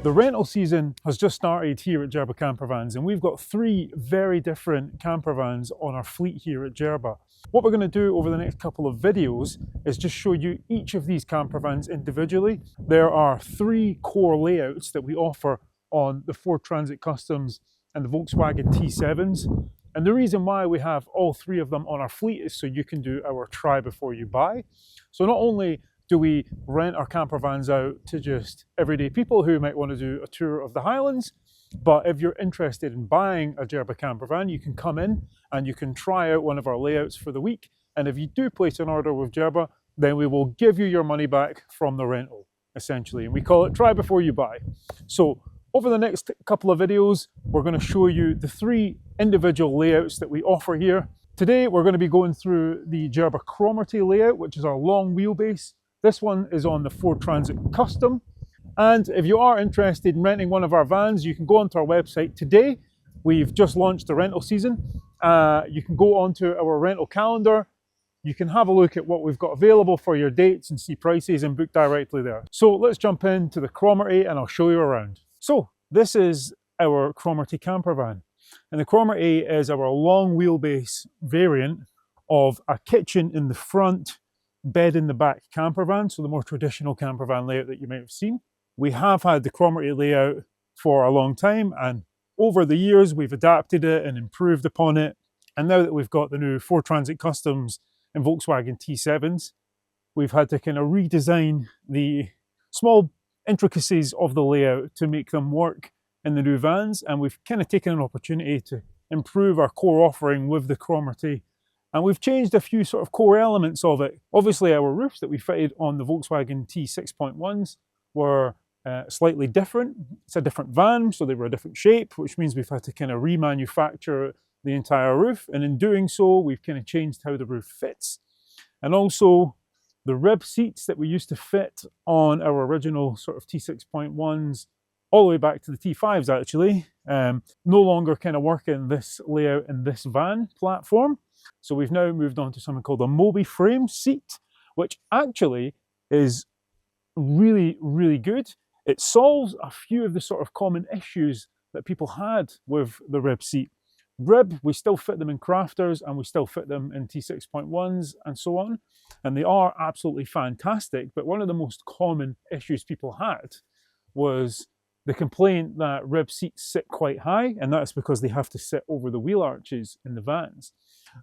The rental season has just started here at Jerba Campervans, and we've got 3 very different campervans on our fleet here at Jerba. What we're going to do over the next couple of videos is just show you each of these campervans individually. There are 3 core layouts that we offer on the Ford Transit Customs and the Volkswagen T7s. And the reason why we have all 3 of them on our fleet is so you can do our try before you buy. So not only do we rent our campervans out to just everyday people who might want to do a tour of the Highlands, but if you're interested in buying a Jerba campervan, you can come in and you can try out one of our layouts for the week. And if you do place an order with Jerba, then we will give you your money back from the rental, essentially. And we call it try before you buy. So over the next couple of videos, we're going to show you the 3 individual layouts that we offer here. Today, we're going to be going through the Jerba Cromarty layout, which is our long wheelbase. This one is on the Ford Transit Custom. And if you are interested in renting one of our vans, you can go onto our website today. We've just launched the rental season. You can go onto our rental calendar. You can have a look at what we've got available for your dates and see prices and book directly there. So let's jump into the Cromarty and I'll show you around. So this is our Cromarty campervan. And the Cromarty is our long wheelbase variant of a kitchen in the front, bed in the back campervan, so the more traditional campervan layout that you might have seen. We have had the Cromarty layout for a long time, and over the years we've adapted it and improved upon it. And now that we've got the new Ford Transit Customs and Volkswagen T7s, we've had to kind of redesign the small intricacies of the layout to make them work in the new vans, and we've kind of taken an opportunity to improve our core offering with the Cromarty. And we've changed a few sort of core elements of it. Obviously, our roofs that we fitted on the Volkswagen T6.1s were slightly different. It's a different van, so they were a different shape, which means we've had to kind of remanufacture the entire roof. And in doing so, we've kind of changed how the roof fits. And also, the rib seats that we used to fit on our original sort of T6.1s, all the way back to the T5s actually, no longer kind of work in this layout in this van platform. So we've now moved on to something called a Mobi frame seat, which actually is really, really good. It solves a few of the sort of common issues that people had with the rib seat. Rib, we still fit them in crafters and we still fit them in T6.1s and so on. And they are absolutely fantastic. But one of the most common issues people had was the complaint that rib seats sit quite high, and that's because they have to sit over the wheel arches in the vans.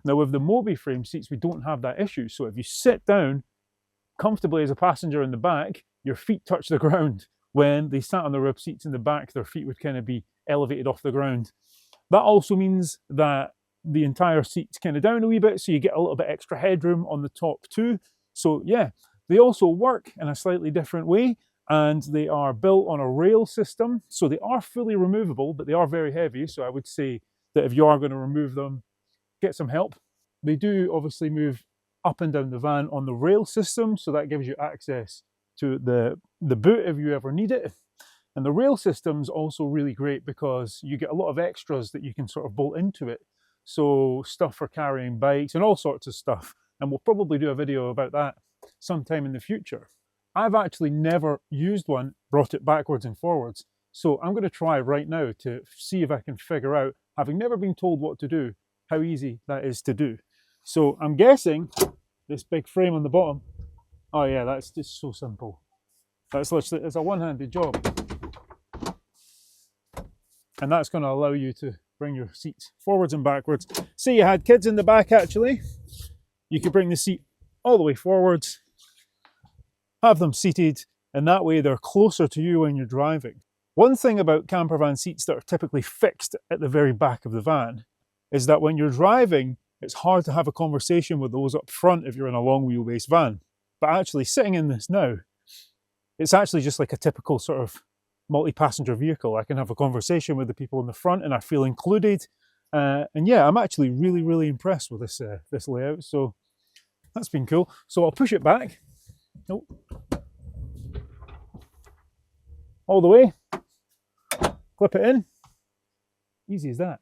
Now with the Mobi frame seats, we don't have that issue. So if you sit down comfortably as a passenger in the back, your feet touch the ground. When they sat on the rib seats in the back, their feet would kind of be elevated off the ground. That also means that the entire seat's kind of down a wee bit, so you get a little bit extra headroom on the top too. So yeah, they also work in a slightly different way, and they are built on a rail system. So they are fully removable, but they are very heavy. So I would say that if you are going to remove them, get some help. They do obviously move up and down the van on the rail system, so that gives you access to the boot if you ever need it. And the rail system's also really great because you get a lot of extras that you can sort of bolt into it. So stuff for carrying bikes and all sorts of stuff. And we'll probably do a video about that sometime in the future. I've actually never used one, brought it backwards and forwards. So I'm going to try right now to see if I can figure out, having never been told what to do, how easy that is to do. So I'm guessing this big frame on the bottom, oh yeah, that's just so simple. That's literally, it's a one-handed job. And that's going to allow you to bring your seats forwards and backwards. Say you had kids in the back actually, you could bring the seat all the way forwards, have them seated, and that way they're closer to you when you're driving. One thing about campervan seats that are typically fixed at the very back of the van is that when you're driving, it's hard to have a conversation with those up front if you're in a long wheelbase van. But actually sitting in this now, it's actually just like a typical sort of multi-passenger vehicle. I can have a conversation with the people in the front and I feel included. And yeah, I'm actually really, really impressed with this layout. So that's been cool. So I'll push it back. Nope. All the way. Clip it in. Easy as that.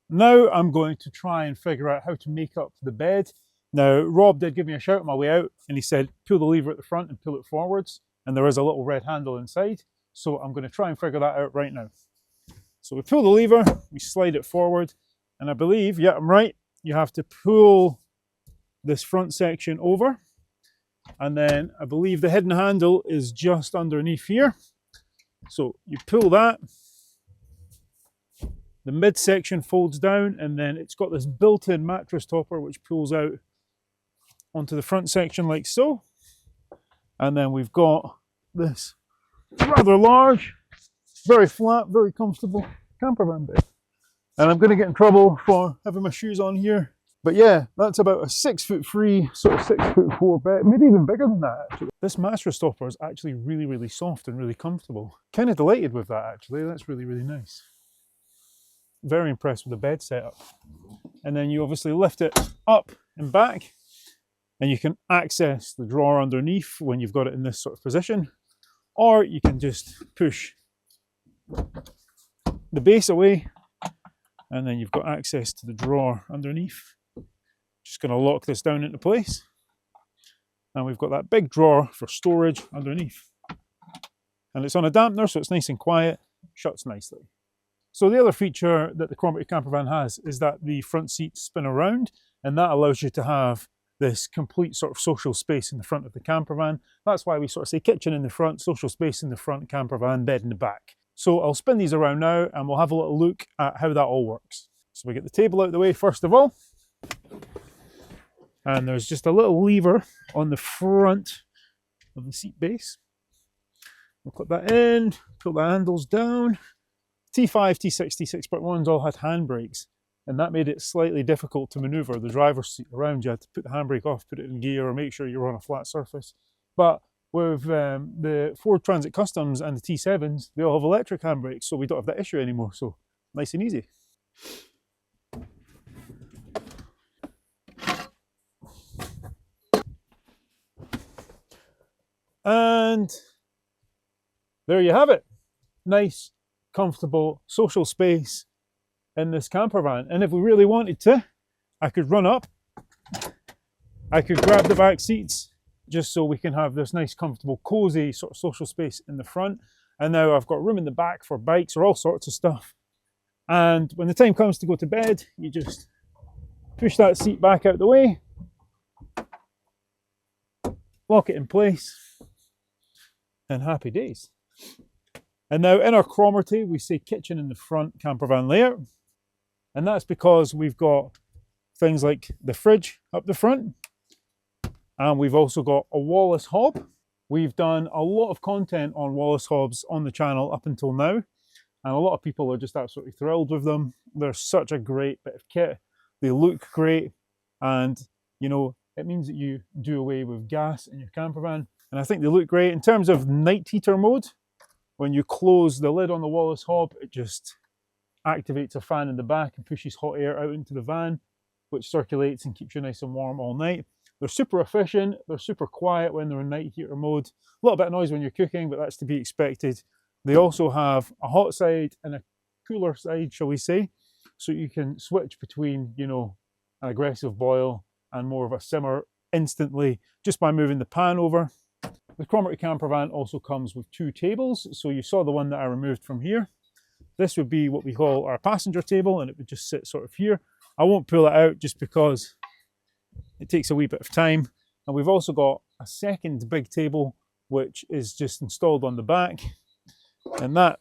Now I'm going to try and figure out how to make up the bed. Now, Rob did give me a shout on my way out and he said, pull the lever at the front and pull it forwards. And there is a little red handle inside. So I'm going to try and figure that out right now. So we pull the lever, we slide it forward, and I believe, yeah, I'm right, you have to pull this front section over, and then I believe the hidden handle is just underneath here. So you pull that, the midsection folds down, and then it's got this built-in mattress topper which pulls out onto the front section like so. And then we've got this rather large, very flat, very comfortable campervan bed. And I'm going to get in trouble for having my shoes on here. But yeah, that's about a 6'3", sort of 6'4" bed, maybe even bigger than that actually. This mattress topper is actually really, really soft and really comfortable. Kind of delighted with that actually, that's really, really nice. Very impressed with the bed setup. And then you obviously lift it up and back, and you can access the drawer underneath when you've got it in this sort of position, or you can just push the base away, and then you've got access to the drawer underneath. Just going to lock this down into place, and we've got that big drawer for storage underneath. And it's on a dampener, so it's nice and quiet, shuts nicely. So the other feature that the Campervan Campervan has is that the front seats spin around, and that allows you to have this complete sort of social space in the front of the campervan. That's why we sort of say kitchen in the front, social space in the front, campervan, bed in the back. So I'll spin these around now and we'll have a little look at how that all works. So we get the table out of the way first of all. And there's just a little lever on the front of the seat base. We'll put that in, pull the handles down. T5, T6, T6.1s all had handbrakes, and that made it slightly difficult to maneuver the driver's seat around. You had to put the handbrake off, put it in gear, or make sure you're on a flat surface. But with the Ford Transit Customs and the T7s, they all have electric handbrakes, so we don't have that issue anymore. So nice and easy. And there you have it. Nice, comfortable, social space in this camper van. And if we really wanted to, I could run up, I could grab the back seats just so we can have this nice, comfortable, cozy sort of social space in the front. And now I've got room in the back for bikes or all sorts of stuff. And when the time comes to go to bed, you just push that seat back out the way, lock it in place, and happy days. And now in our Cromarty, we say kitchen in the front campervan layout. And that's because we've got things like the fridge up the front. And we've also got a Wallace hob. We've done a lot of content on Wallace hobs on the channel up until now. And a lot of people are just absolutely thrilled with them. They're such a great bit of kit. They look great. And, you know, it means that you do away with gas in your campervan. And I think they look great. In terms of night heater mode, when you close the lid on the Wallace hob, it just activates a fan in the back and pushes hot air out into the van, which circulates and keeps you nice and warm all night. They're super efficient, they're super quiet when they're in night heater mode. A little bit of noise when you're cooking, but that's to be expected. They also have a hot side and a cooler side, shall we say, so you can switch between, you know, an aggressive boil and more of a simmer instantly just by moving the pan over. The Cromarty Campervan also comes with two tables. So you saw the one that I removed from here. This would be what we call our passenger table, and it would just sit sort of here. I won't pull it out just because it takes a wee bit of time. And we've also got a second big table, which is just installed on the back. And that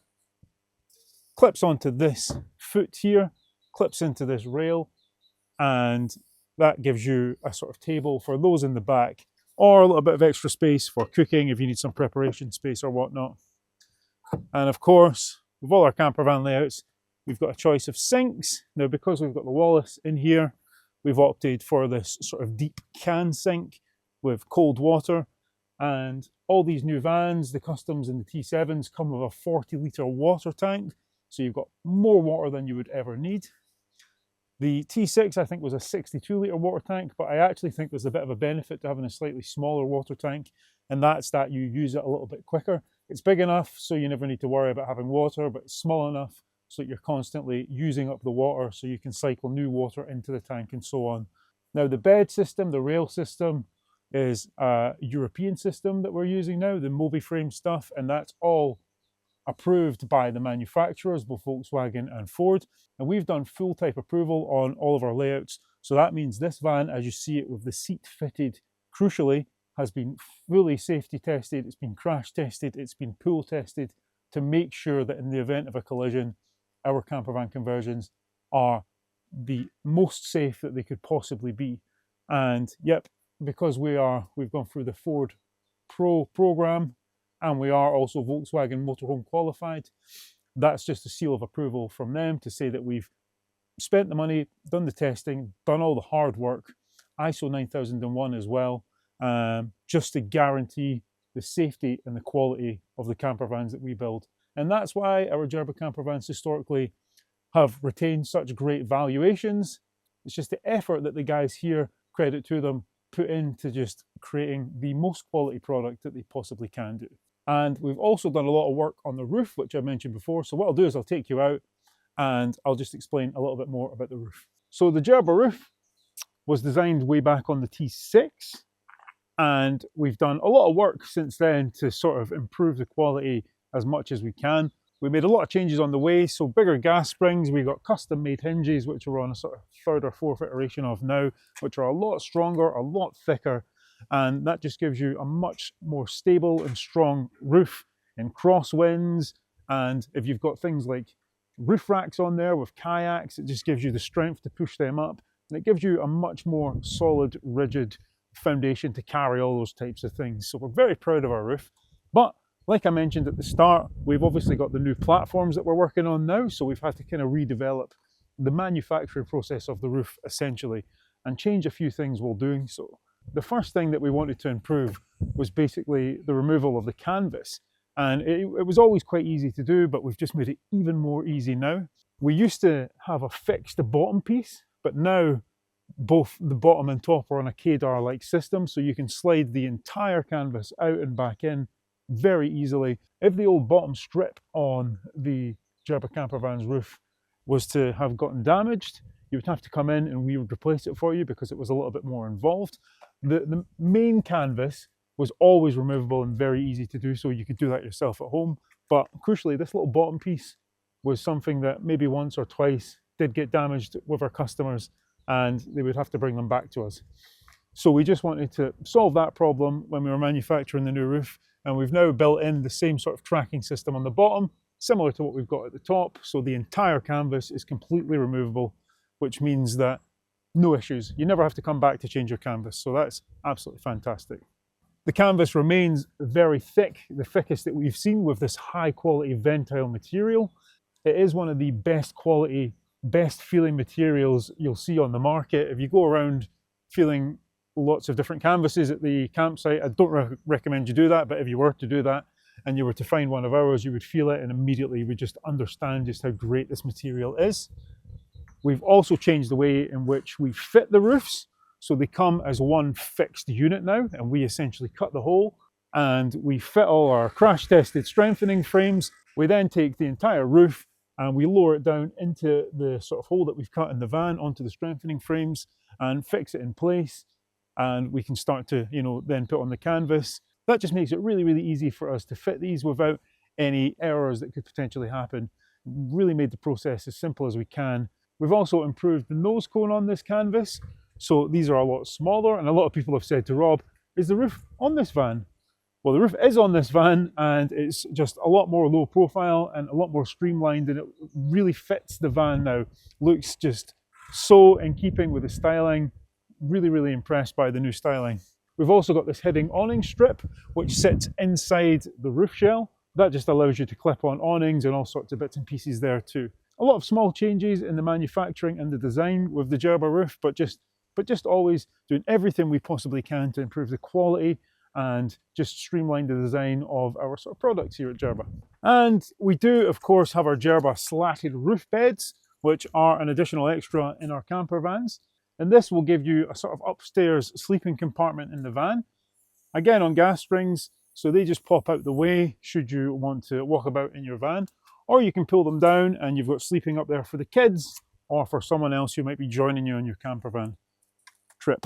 clips onto this foot here, clips into this rail, and that gives you a sort of table for those in the back, or a little bit of extra space for cooking if you need some preparation space or whatnot. And of course, with all our campervan layouts, we've got a choice of sinks. Now, because we've got the Wallace in here, we've opted for this sort of deep can sink with cold water. And all these new vans, the Customs and the T7s, come with a 40-litre water tank. So you've got more water than you would ever need. The T6, I think, was a 62-litre water tank, but I actually think there's a bit of a benefit to having a slightly smaller water tank, and that's that you use it a little bit quicker. It's big enough so you never need to worry about having water, but it's small enough so that you're constantly using up the water so you can cycle new water into the tank and so on. Now, the bed system, the rail system, is a European system that we're using now, the MobiFrame stuff, and that's all approved by the manufacturers, both Volkswagen and Ford, and we've done full type approval on all of our layouts. So that means this van, as you see it with the seat fitted, crucially, has been fully safety tested, it's been crash tested, it's been pool tested to make sure that in the event of a collision, our campervan conversions are the most safe that they could possibly be. And yep, because we've gone through the Ford Pro program and we are also Volkswagen Motorhome qualified, that's just a seal of approval from them to say that we've spent the money, done the testing, done all the hard work, ISO 9001 as well, just to guarantee the safety and the quality of the campervans that we build. And that's why our Jerba campervans historically have retained such great valuations. It's just the effort that the guys here, credit to them, put into just creating the most quality product that they possibly can do. And we've also done a lot of work on the roof, which I mentioned before. So what I'll do is I'll take you out and I'll just explain a little bit more about the roof. So the Jerba roof was designed way back on the T6, and we've done a lot of work since then to sort of improve the quality as much as we can. We made a lot of changes on the way, so bigger gas springs, we got custom made hinges, which we're on a sort of third or fourth iteration of now, which are a lot stronger, a lot thicker, and that just gives you a much more stable and strong roof in crosswinds. And if you've got things like roof racks on there with kayaks, it just gives you the strength to push them up, and it gives you a much more solid, rigid foundation to carry all those types of things. So we're very proud of our roof. But like I mentioned at the start, we've obviously got the new platforms that we're working on now, so we've had to kind of redevelop the manufacturing process of the roof essentially and change a few things while doing so. The first thing that we wanted to improve was basically the removal of the canvas. And it was always quite easy to do, but we've just made it even more easy now. We used to have a fixed bottom piece, but now both the bottom and top are on a K-Dar-like system, so you can slide the entire canvas out and back in very easily. If the old bottom strip on the Jerba Campervan's roof was to have gotten damaged, you would have to come in and we would replace it for you because it was a little bit more involved. The main canvas was always removable and very easy to do, so you could do that yourself at home. But crucially, this little bottom piece was something that maybe once or twice did get damaged with our customers and they would have to bring them back to us. So we just wanted to solve that problem when we were manufacturing the new roof, and we've now built in the same sort of tracking system on the bottom, similar to what we've got at the top. So the entire canvas is completely removable, which means that no issues. You never have to come back to change your canvas. So that's absolutely fantastic. The canvas remains very thick, the thickest that we've seen with this high quality Ventile material. It is one of the best quality, best feeling materials you'll see on the market. If you go around feeling lots of different canvases at the campsite, I don't recommend you do that, but if you were to do that and you were to find one of ours, you would feel it and immediately you would just understand just how great this material is. We've also changed the way in which we fit the roofs. So they come as one fixed unit now, and we essentially cut the hole and we fit all our crash tested strengthening frames. We then take the entire roof and we lower it down into the sort of hole that we've cut in the van onto the strengthening frames and fix it in place. And we can start to, then put on the canvas. That just makes it really, really easy for us to fit these without any errors that could potentially happen. Really made the process as simple as we can. We've also improved the nose cone on this canvas. So these are a lot smaller, and a lot of people have said to Rob, is the roof on this van? Well, the roof is on this van, and it's just a lot more low profile and a lot more streamlined, and it really fits the van now. Looks just so in keeping with the styling. Really, really impressed by the new styling. We've also got this hidden awning strip, which sits inside the roof shell. That just allows you to clip on awnings and all sorts of bits and pieces there too. A lot of small changes in the manufacturing and the design with the Jerba roof, but just always doing everything we possibly can to improve the quality and just streamline the design of our sort of products here at Jerba. And we do, of course, have our Jerba slatted roof beds, which are an additional extra in our camper vans. And this will give you a sort of upstairs sleeping compartment in the van. Again, on gas springs, so they just pop out the way should you want to walk about in your van. Or you can pull them down and you've got sleeping up there for the kids or for someone else who might be joining you on your camper van trip.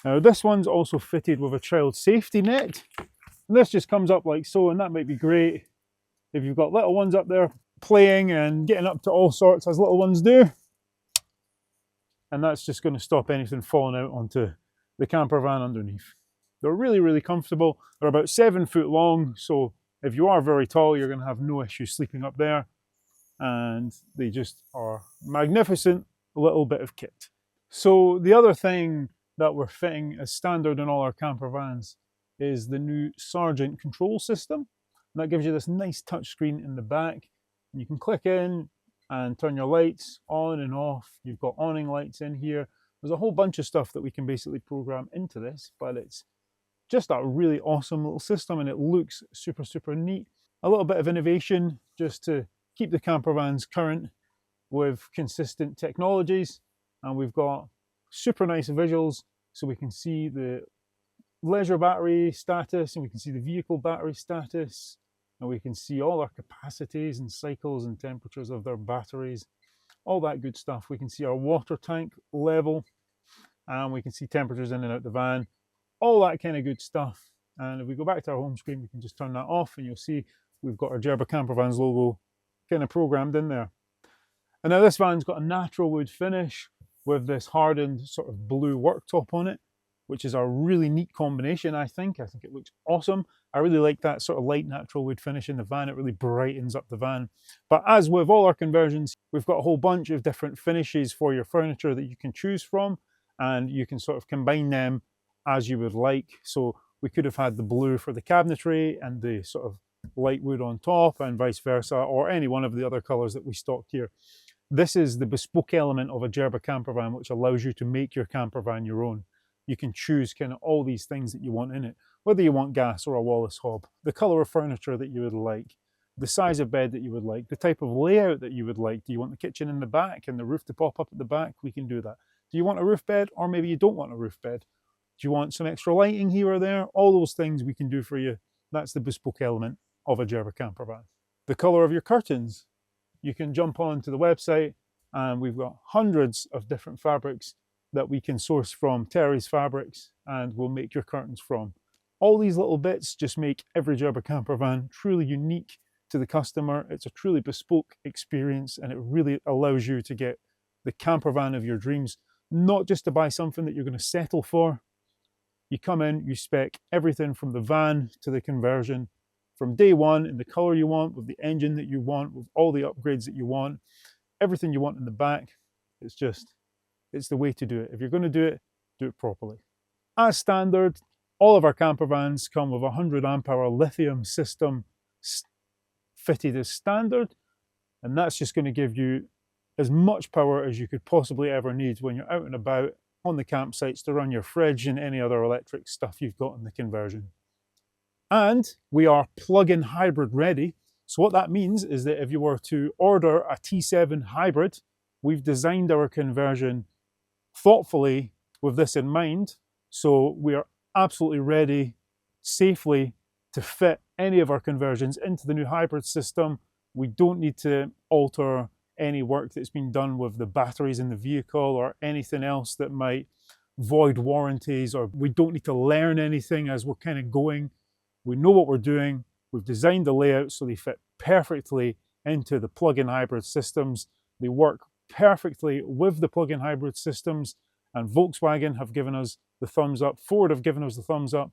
Now this one's also fitted with a child safety net. And this just comes up like so, and that might be great if you've got little ones up there playing and getting up to all sorts as little ones do, and that's just going to stop anything falling out onto the camper van underneath. They're really, really comfortable. They're about 7 foot long, so if you are very tall, you're going to have no issue sleeping up there. And they just are magnificent little bit of kit. So the other thing that we're fitting as standard in all our camper vans is the new Sergeant control system. And that gives you this nice touch screen in the back. You can click in and turn your lights on and off. You've got awning lights in here. There's a whole bunch of stuff that we can basically program into this, but it's just a really awesome little system and it looks super, super neat. A little bit of innovation just to keep the camper vans current with consistent technologies. And we've got super nice visuals so we can see the leisure battery status and we can see the vehicle battery status and we can see all our capacities and cycles and temperatures of their batteries, all that good stuff. We can see our water tank level and we can see temperatures in and out the van, all that kind of good stuff. And if we go back to our home screen, we can just turn that off and you'll see we've got our Jerba Campervans logo kind of programmed in there. And now this van's got a natural wood finish with this hardened sort of blue worktop on it, which is a really neat combination, I think. I think it looks awesome. I really like that sort of light natural wood finish in the van. It really brightens up the van. But as with all our conversions, we've got a whole bunch of different finishes for your furniture that you can choose from, and you can sort of combine them as you would like. So we could have had the blue for the cabinetry and the sort of light wood on top and vice versa, or any one of the other colors that we stocked here. This is the bespoke element of a Jerba campervan, which allows you to make your campervan your own. You can choose kind of all these things that you want in it, whether you want gas or a Wallace hob, the color of furniture that you would like, the size of bed that you would like, the type of layout that you would like. Do you want the kitchen in the back and the roof to pop up at the back? We can do that. Do you want a roof bed, or maybe you don't want a roof bed? Do you want some extra lighting here or there? All those things we can do for you. That's the bespoke element of a Jerba campervan. The color of your curtains. You can jump onto the website and we've got hundreds of different fabrics that we can source from Terry's Fabrics and we'll make your curtains from. All these little bits just make every Jerba campervan truly unique to the customer. It's a truly bespoke experience and it really allows you to get the campervan of your dreams, not just to buy something that you're going to settle for. You come in, you spec everything from the van to the conversion from day one in the color you want, with the engine that you want, with all the upgrades that you want, everything you want in the back. It's the way to do it. If you're going to do it properly. As standard, all of our camper vans come with a 100 amp hour lithium system fitted as standard, and that's just going to give you as much power as you could possibly ever need when you're out and about on the campsites to run your fridge and any other electric stuff you've got in the conversion. And we are plug-in hybrid ready. So what that means is that if you were to order a T7 hybrid, we've designed our conversion thoughtfully with this in mind. So we are absolutely ready safely to fit any of our conversions into the new hybrid system. We don't need to alter any work that's been done with the batteries in the vehicle or anything else that might void warranties, or we don't need to learn anything as we're kind of going. We know what we're doing. We've designed the layout so they fit perfectly into the plug-in hybrid systems. They work perfectly with the plug-in hybrid systems, and Volkswagen have given us the thumbs up. Ford have given us the thumbs up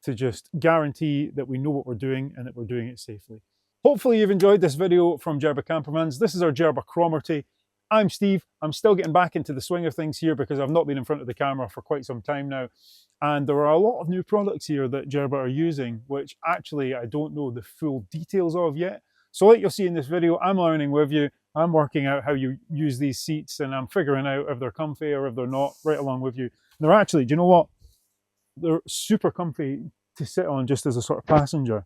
to just guarantee that we know what we're doing and that we're doing it safely. Hopefully you've enjoyed this video from Jerba Campervans. This is our Jerba Cromarty. I'm Steve. I'm still getting back into the swing of things here because I've not been in front of the camera for quite some time now. And there are a lot of new products here that Jerba are using, which actually I don't know the full details of yet. So like you'll see in this video, I'm learning with you. I'm working out how you use these seats and I'm figuring out if they're comfy or if they're not right along with you. They're actually, do you know what? They're super comfy to sit on just as a sort of passenger.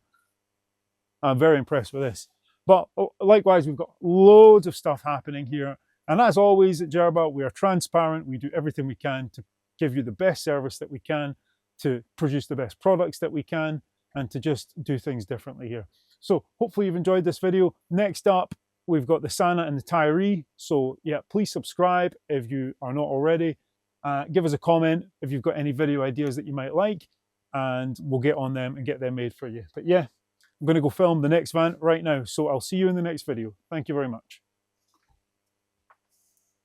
I'm very impressed with this. But likewise, we've got loads of stuff happening here. And as always at Jerba, we are transparent. We do everything we can to give you the best service that we can, to produce the best products that we can, and to just do things differently here. So hopefully you've enjoyed this video. Next up, we've got the Sana and the Tyree. So yeah, please subscribe if you are not already. Give us a comment if you've got any video ideas that you might like, and we'll get on them and get them made for you. But yeah, I'm going to go film the next van right now. So I'll see you in the next video. Thank you very much.